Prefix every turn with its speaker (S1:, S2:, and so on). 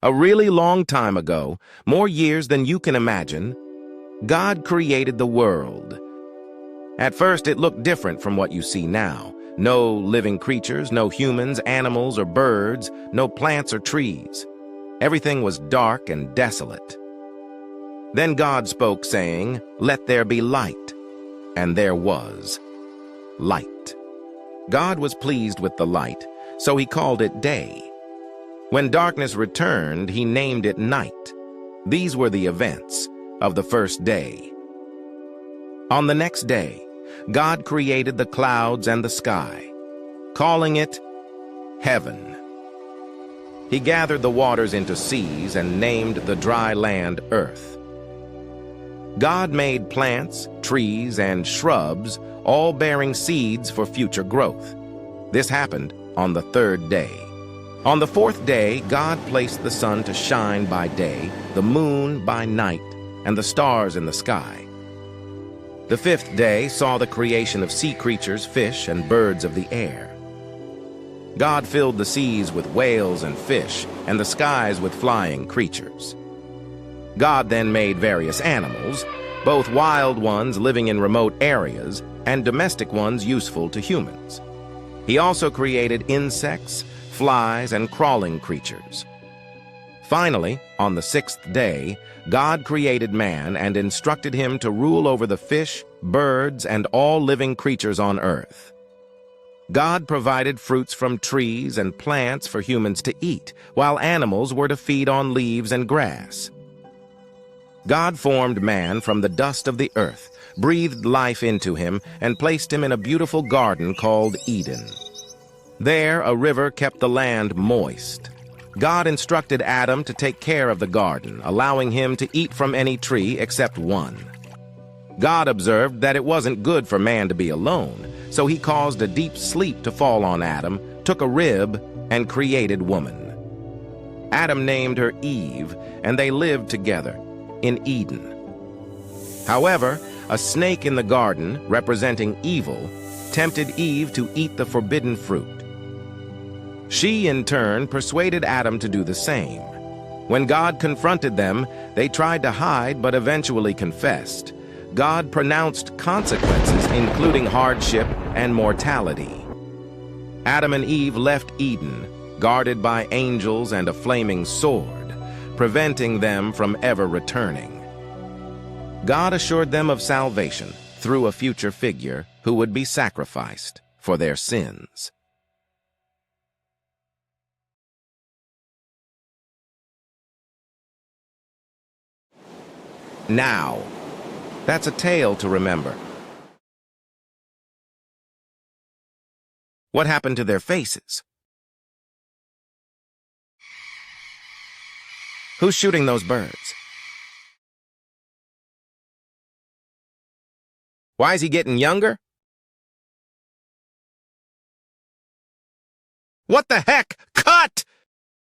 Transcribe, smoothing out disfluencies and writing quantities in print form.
S1: A really long time ago, more years than you can imagine, God created the world. At first, it looked different from what you see now. No living creatures, no humans, animals, or birds, no plants or trees. Everything was dark and desolate. Then God spoke, saying, "Let there be light." And there was light. God was pleased with the light, so he called it day. When darkness returned, he named it night. These were the events of the first day. On the next day, God created the clouds and the sky, calling it heaven. He gathered the waters into seas and named the dry land earth. God made plants, trees, and shrubs, all bearing seeds for future growth. This happened on the third day. On the fourth day, God placed the sun to shine by day, the moon by night, and the stars in the sky. The fifth day saw the creation of sea creatures, fish, and birds of the air. God filled the seas with whales and fish, and the skies with flying creatures. God then made various animals, both wild ones living in remote areas and domestic ones useful to humans. He also created insects, flies, and crawling creatures. Finally, on the sixth day, God created man and instructed him to rule over the fish, birds, and all living creatures on earth. God provided fruits from trees and plants for humans to eat, while animals were to feed on leaves and grass. God formed man from the dust of the earth, breathed life into him, and placed him in a beautiful garden called Eden. There, a river kept the land moist. God instructed Adam to take care of the garden, allowing him to eat from any tree except one. God observed that it wasn't good for man to be alone, so he caused a deep sleep to fall on Adam, took a rib, and created woman. Adam named her Eve, and they lived together in Eden. However, a snake in the garden, representing evil, tempted Eve to eat the forbidden fruit. She, in turn, persuaded Adam to do the same. When God confronted them, they tried to hide but eventually confessed. God pronounced consequences, including hardship and mortality. Adam and Eve left Eden, guarded by angels and a flaming sword, preventing them from ever returning. God assured them of salvation through a future figure who would be sacrificed for their sins. Now, that's a tale to remember. What happened to their faces? Who's shooting those birds? Why is he getting younger? What the heck? Cut!